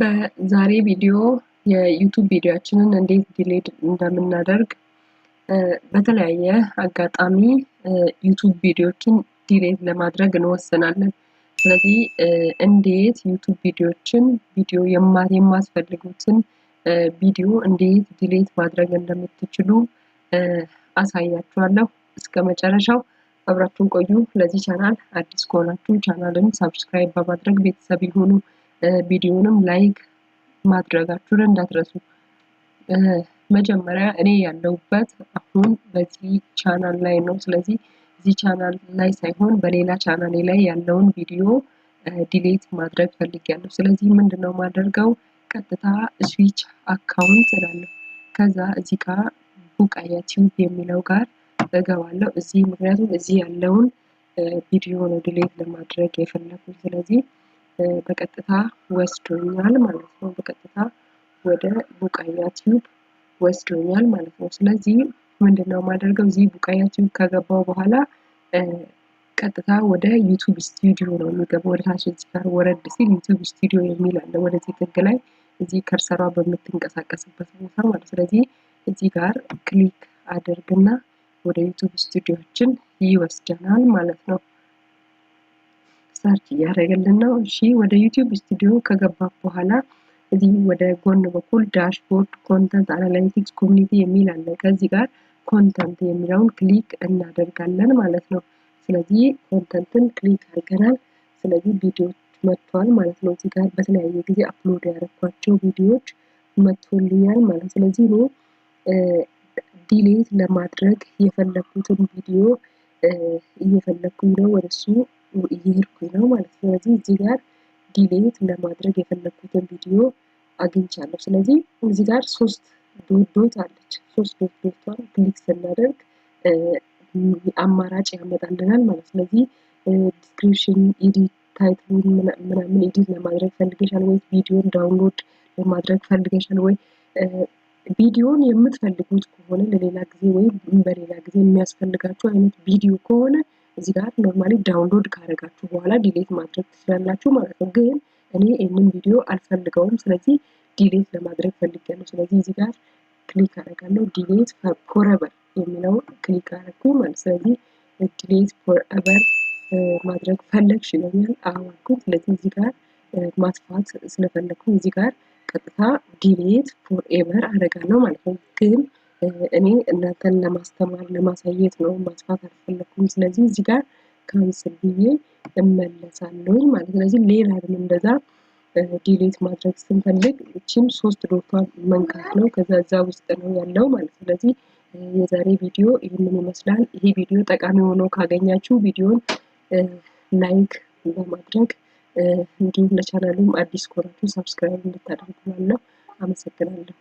በዛሬ ቪዲዮ የዩቲዩብ ቪዲዮአችንን እንዴት ዲሌት እንደምናደርግ በተለያየ አጋጣሚ ዩቲዩብ ቪዲዮዎችን ዲሌት ለማድረግ እንወስናለን። ስለዚህ እንዴት ዩቲዩብ ቪዲዮ የማትፈልጉትን ቪዲዮ እንዴት ዲሌት ማድረግ እንደምትችሉ አሳያችኋለሁ። እስከመጨረሻው አብራችሁን ቆዩ። ለዚህ ቻናል አዲስ ከሆናችሁ ቻናልን ሰብስክራይብ በማድረግ ቤተሰብ ይሁኑ። ቪዲዮንም ላይክ ማድረጋችሁን እንዳትረሱ። መጀመሪያ እኔ ያለሁበት አሁን በዚህ ቻናል ላይ ነው። ስለዚህ እዚህ ቻናል ላይ ሳይሆን በሌላ ቻናሌ ላይ ያለውን ቪዲዮ ዲሌት ማድረግ ፈልጊያለሁ። ስለዚህ ምንድነው ማደርገው? ቀጥታ ስዊች አካውንት እላለሁ። ከዛ እዚህ ጋር ቡቃያ ቲዩብ የሚለው ጋር እገባለሁ። ምክንያቱም እዚህ ያለውን ቪዲዮ ነው ዲሌት ለማድረግ የፈለኩት። ስለዚህ በቀጥታ ወስዶኛል ማለት ነው። በቀጥታ ወደ ቡቃያ ቲዩብ ወስዶኛል ማለት ነው። ስለዚህ ምንድነው ማደርገው? እዚህ ቡቃያ ቲዩብ ከገባው በኋላ ቀጥታ ወደ ዩቲዩብ ስቱዲዮ ነው የሚገባው። ወደ ታች እዚህ ጋር ወረድ ሲል ዩቲዩብ ስቱዲዮ የሚል አለ። ወደዚህ ጥግ ላይ እዚህ ከርሰሯ በምትንቀሳቀስበት ቦታ ማለት። ስለዚህ እዚህ ጋር ክሊክ አድርግና ወደ ዩቲዩብ ስቱዲዮችን ይወስደናል ማለት ነው። ሰርች እያደረገልን ነው። እሺ ወደ ዩቲዩብ ስቱዲዮ ከገባ በኋላ እዚህ ወደ ጎን በኩል ዳሽቦርድ፣ ኮንተንት አናላይቲክስ፣ ኮሚኒቲ የሚል አለ። ከዚህ ጋር ኮንተንት የሚለውን ክሊክ እናደርጋለን ማለት ነው። ስለዚህ ኮንተንትን ክሊክ አድርገናል። ስለዚህ ቪዲዮዎች መጥቷል ማለት ነው። እዚህ ጋር በተለያየ ጊዜ አፕሎድ ያደረኳቸው ቪዲዮዎች መጥቶልኛል ማለት ነው። ስለዚህ እኔ ዲሌት ለማድረግ የፈለኩትን ቪዲዮ እየፈለኩኝ ነው፣ ወደሱ እየሄድኩኝ ነው ማለት ነው። ስለዚህ እዚህ ጋር ዲሌት ለማድረግ የፈለኩትን ቪዲዮ አግኝቻለሁ። ስለዚህ እዚህ ጋር ሶስት ዶት አለች። ሶስት ዶቷን ክሊክ ስናደርግ አማራጭ ያመጣልናል ማለት ነው። ስለዚህ ዲስክሪፕሽን፣ ኤዲት፣ ታይትል ምናምን ኤዲት ለማድረግ ፈልገሻል ወይ? ቪዲዮን ዳውንሎድ ለማድረግ ፈልገሻል ወይ? ቪዲዮን የምትፈልጉት ከሆነ ለሌላ ጊዜ ወይም በሌላ ጊዜ የሚያስፈልጋችሁ አይነት ቪዲዮ ከሆነ እዚህ ጋር ኖርማሊ ዳውንሎድ ካደረጋችሁ በኋላ ዲሌት ማድረግ ትችላላችሁ ማለት ነው። ግን እኔ ይሄንን ቪዲዮ አልፈልገውም። ስለዚህ ዲሌት ለማድረግ ፈልጌያለሁ። ስለዚህ እዚህ ጋር ክሊክ አደርጋለሁ። ዲሌት ፎrever የሚለው ክሊክ አደረኩኝ ማለት። ስለዚህ ዲሌት ፎrever ማድረግ ፈለግሽ ይለኛል። አልኩት። ስለዚህ እዚህ ጋር ማጥፋት ስለፈለኩኝ እዚህ ጋር ቀጥታ ዲሌት ፎrever አደርጋለሁ ማለት ነው። ግን እኔ እናንተን ለማስተማር ለማሳየት ነው፣ ማጥፋት አልፈለኩም። ስለዚህ እዚህ ጋር ካንስል ብዬ እመለሳለሁ ማለት ነው። ስለዚህ ሌላም እንደዛ ዲሌት ማድረግ ስንፈልግ እቺን ሶስት ዶቷን መንካት ነው። ከዛ እዛ ውስጥ ነው ያለው ማለት ነው። ስለዚህ የዛሬ ቪዲዮ ይህንን ይመስላል። ይሄ ቪዲዮ ጠቃሚ ሆኖ ካገኛችሁ ቪዲዮን ላይክ በማድረግ እንዲሁም ለቻናሉም አዲስ ከሆናችሁ ሰብስክራይብ እንድታደርጉ ነው። አመሰግናለሁ።